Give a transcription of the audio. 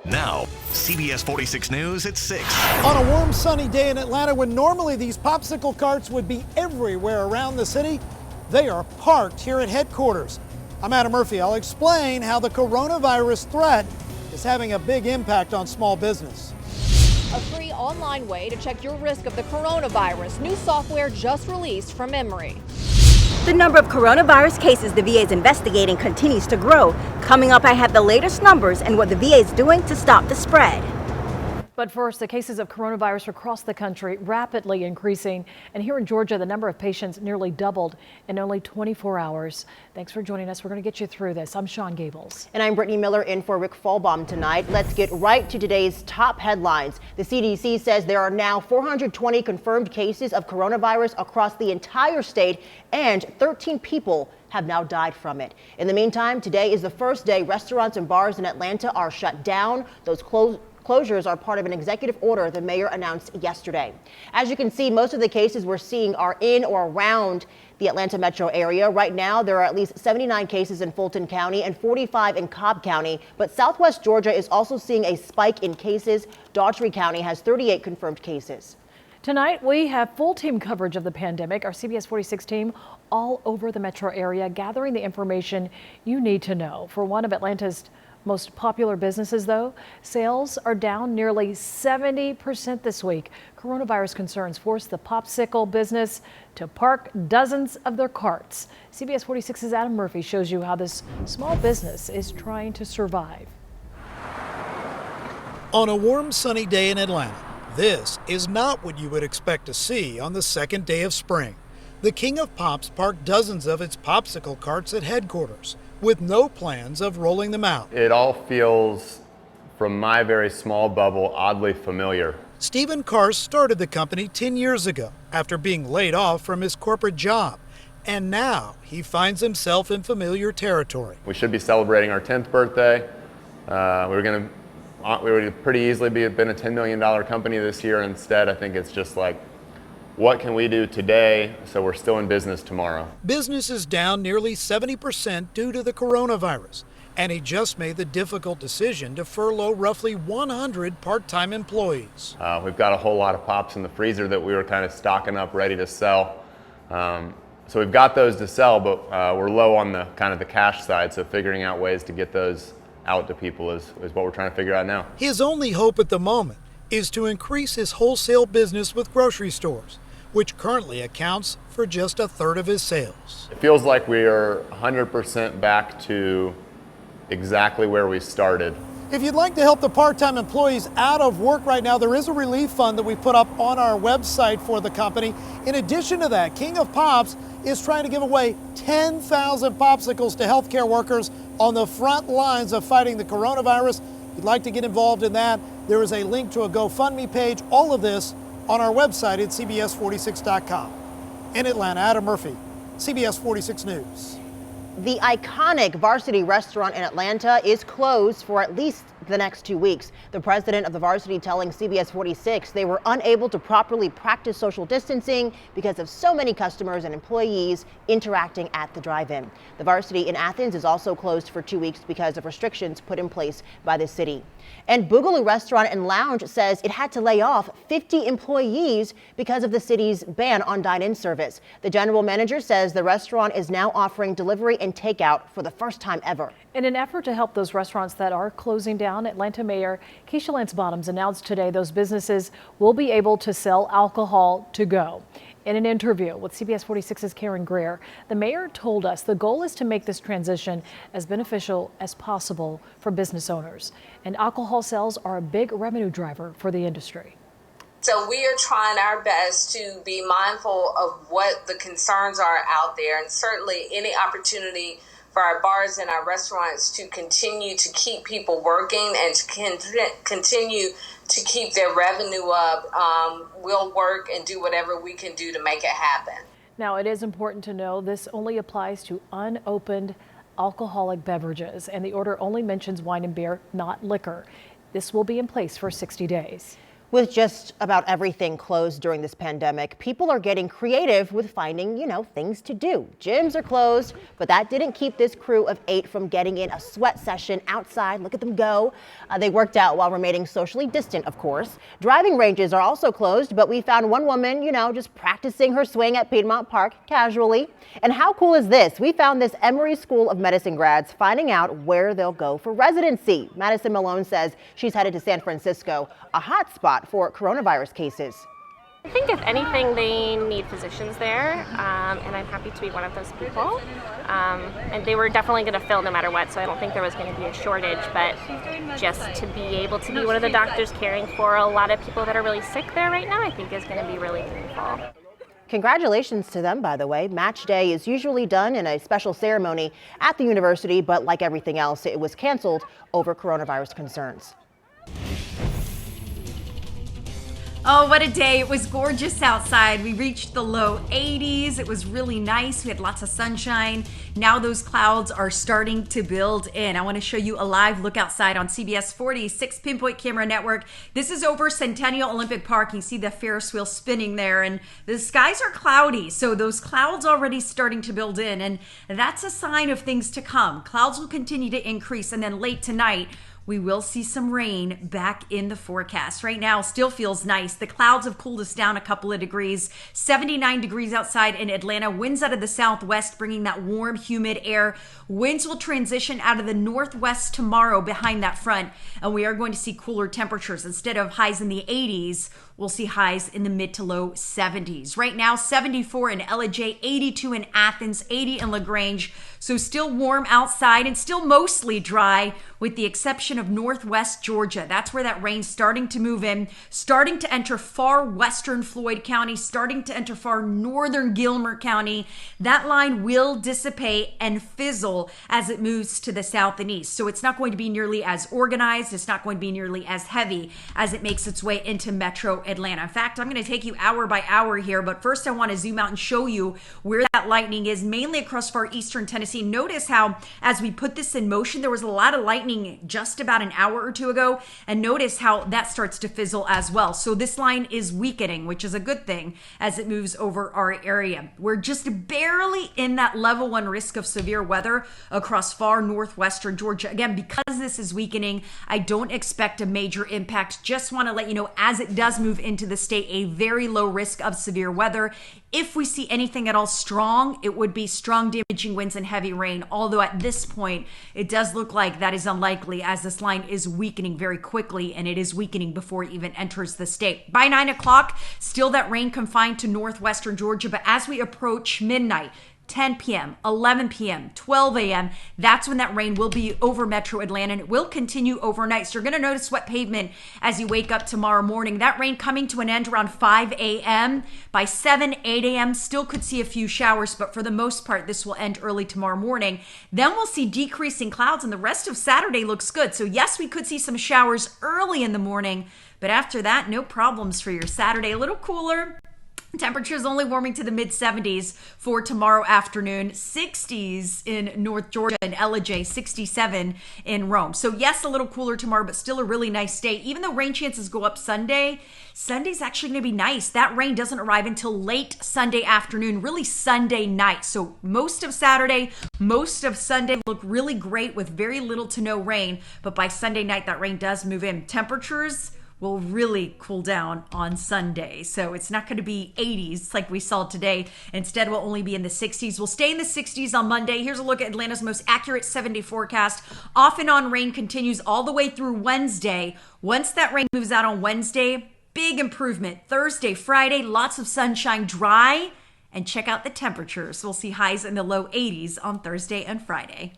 Now, CBS 46 News at 6. On a warm, sunny day in Atlanta, when normally these popsicle carts would be everywhere around the city, they are parked here at headquarters. I'm Adam Murphy. I'll explain how the coronavirus threat is having a big impact on small business. A free online way to check your risk of the coronavirus. New software just released from Emory. The number of coronavirus cases the VA is investigating continues to grow. Coming up, I have the latest numbers and what the VA is doing to stop the spread. But first, the cases of coronavirus across the country rapidly increasing. And here in Georgia, the number of patients nearly doubled in only 24 hours. Thanks for joining us. We're going to get you through this. I'm Sean Gables. And I'm Brittany Miller in for Rick Falbaum tonight. Let's get right to today's top headlines. The CDC says there are now 420 confirmed cases of coronavirus across the entire state, and 13 people have now died from it. In the meantime, today is the first day restaurants and bars in Atlanta are shut down. Those closures are part of an executive order the mayor announced yesterday. As you can see, most of the cases we're seeing are in or around the Atlanta metro area. Right now, there are at least 79 cases in Fulton County and 45 in Cobb County. But Southwest Georgia is also seeing a spike in cases. Daughtry County has 38 confirmed cases. Tonight, we have full team coverage of the pandemic. Our CBS 46 team all over the metro area, gathering the information you need to know. For one of Atlanta's most popular businesses, though, sales are down nearly 70% this week. Coronavirus concerns forced the popsicle business to park dozens of their carts. CBS 46's Adam Murphy shows you how this small business is trying to survive. On a warm, sunny day in Atlanta, this is not what you would expect to see on the second day of spring. The King of Pops parked dozens of its popsicle carts at headquarters, with no plans of rolling them out. It all feels, from my very small bubble, oddly familiar. Stephen Carr started the company 10 years ago after being laid off from his corporate job. And now he finds himself in familiar territory. We should be celebrating our 10th birthday. We would pretty easily been a $10 million company this year. Instead, I think it's just like, what can we do today so we're still in business tomorrow? Business is down nearly 70% due to the coronavirus, and he just made the difficult decision to furlough roughly 100 part-time employees. We've got a whole lot of pops in the freezer that we were kind of stocking up ready to sell. So we've got those to sell, but we're low on the kind of the cash side, so figuring out ways to get those out to people is what we're trying to figure out now. His only hope at the moment is to increase his wholesale business with grocery stores, which currently accounts for just a third of his sales. It feels like we are 100% back to exactly where we started. If you'd like to help the part-time employees out of work right now, there is a relief fund that we put up on our website for the company. In addition to that, King of Pops is trying to give away 10,000 popsicles to healthcare workers on the front lines of fighting the coronavirus. If you'd like to get involved in that, there is a link to a GoFundMe page. All of this on our website at CBS46.com. In Atlanta, Adam Murphy, CBS 46 News. The iconic Varsity restaurant in Atlanta is closed for at least the next 2 weeks. The president of the Varsity telling CBS 46 they were unable to properly practice social distancing because of so many customers and employees interacting at the drive-in. The Varsity in Athens is also closed for 2 weeks because of restrictions put in place by the city. And Boogaloo Restaurant and Lounge says it had to lay off 50 employees because of the city's ban on dine-in service. The general manager says the restaurant is now offering delivery and takeout for the first time ever. In an effort to help those restaurants that are closing down, Atlanta Mayor Keisha Lance Bottoms announced today those businesses will be able to sell alcohol to go. In an interview with CBS 46's Karen Greer, the mayor told us the goal is to make this transition as beneficial as possible for business owners. And alcohol sales are a big revenue driver for the industry. So we are trying our best to be mindful of what the concerns are out there, and certainly any opportunity for our bars and our restaurants to continue to keep people working and to continue to keep their revenue up. We'll work and do whatever we can do to make it happen. Now, it is important to know this only applies to unopened alcoholic beverages, and the order only mentions wine and beer, not liquor. This will be in place for 60 days. With just about everything closed during this pandemic, people are getting creative with finding, things to do. Gyms are closed, but that didn't keep this crew of 8 from getting in a sweat session outside. Look at them go. They worked out while remaining socially distant, of course. Driving ranges are also closed, but we found one woman, just practicing her swing at Piedmont Park casually. And how cool is this? We found this Emory School of Medicine grads finding out where they'll go for residency. Madison Malone says she's headed to San Francisco, a hot spot for coronavirus cases. I think if anything, they need physicians there, and I'm happy to be one of those people. And they were definitely going to fill no matter what, so I don't think there was going to be a shortage, but just to be able to be one of the doctors caring for a lot of people that are really sick there right now, I think is going to be really meaningful. Congratulations to them, by the way. Match day is usually done in a special ceremony at the university, but like everything else, it was canceled over coronavirus concerns. Oh, what a day. It was gorgeous outside. We reached the low 80s. It was really nice. We had lots of sunshine. Now those clouds are starting to build in. I want to show you a live look outside on CBS 46 Pinpoint Camera Network. This is over Centennial Olympic Park. You see the Ferris wheel spinning there, and the skies are cloudy. So those clouds already starting to build in, and that's a sign of things to come. Clouds will continue to increase, and then late tonight, we will see some rain back in the forecast. Right now, still feels nice. The clouds have cooled us down a couple of degrees. 79 degrees outside in Atlanta. Winds out of the southwest, bringing that warm, humid air. Winds will transition out of the northwest tomorrow behind that front, and we are going to see cooler temperatures. Instead of highs in the 80s, we'll see highs in the mid to low 70s. Right now, 74 in LJ, 82 in Athens, 80 in LaGrange. So still warm outside and still mostly dry, with the exception of northwest Georgia. That's where that rain's starting to move in, starting to enter far western Floyd County, starting to enter far northern Gilmer County. That line will dissipate and fizzle as it moves to the south and east. So it's not going to be nearly as organized. It's not going to be nearly as heavy as it makes its way into metro Atlanta. In fact, I'm going to take you hour by hour here, but first I want to zoom out and show you where that lightning is, mainly across far eastern Tennessee. Notice how, as we put this in motion, there was a lot of lightning just about an hour or two ago, and notice how that starts to fizzle as well. So this line is weakening, which is a good thing as it moves over our area. We're just barely in that level 1 risk of severe weather across far northwestern Georgia. Again, because this is weakening, I don't expect a major impact. Just want to let you know, as it does move into the state, a very low risk of severe weather. If we see anything at all strong, it would be strong damaging winds and heavy rain, although at this point, it does look like that is unlikely as this line is weakening very quickly, and it is weakening before it even enters the state. By 9 o'clock, still that rain confined to northwestern Georgia, but as we approach midnight, 10 p.m., 11 p.m., 12 a.m., that's when that rain will be over metro Atlanta, and it will continue overnight. So you're going to notice wet pavement as you wake up tomorrow morning. That rain coming to an end around 5 a.m. By 7, 8 a.m., still could see a few showers, but for the most part, this will end early tomorrow morning. Then we'll see decreasing clouds, and the rest of Saturday looks good. So yes, we could see some showers early in the morning, but after that, no problems for your Saturday. A little cooler. Temperatures only warming to the mid 70s for tomorrow afternoon. 60s in North Georgia and LJ, 67 in Rome. So yes, a little cooler tomorrow, but still a really nice day. Even though rain chances go up Sunday, Sunday's actually going to be nice. That rain doesn't arrive until late Sunday afternoon, really Sunday night. So most of Saturday, most of Sunday look really great with very little to no rain. But by Sunday night, that rain does move in. Temperatures will really cool down on Sunday. So it's not going to be 80s like we saw today. Instead, we'll only be in the 60s. We'll stay in the 60s on Monday. Here's a look at Atlanta's most accurate 7-day forecast. Off and on rain continues all the way through Wednesday. Once that rain moves out on Wednesday, big improvement. Thursday, Friday, lots of sunshine, dry. And check out the temperatures. We'll see highs in the low 80s on Thursday and Friday.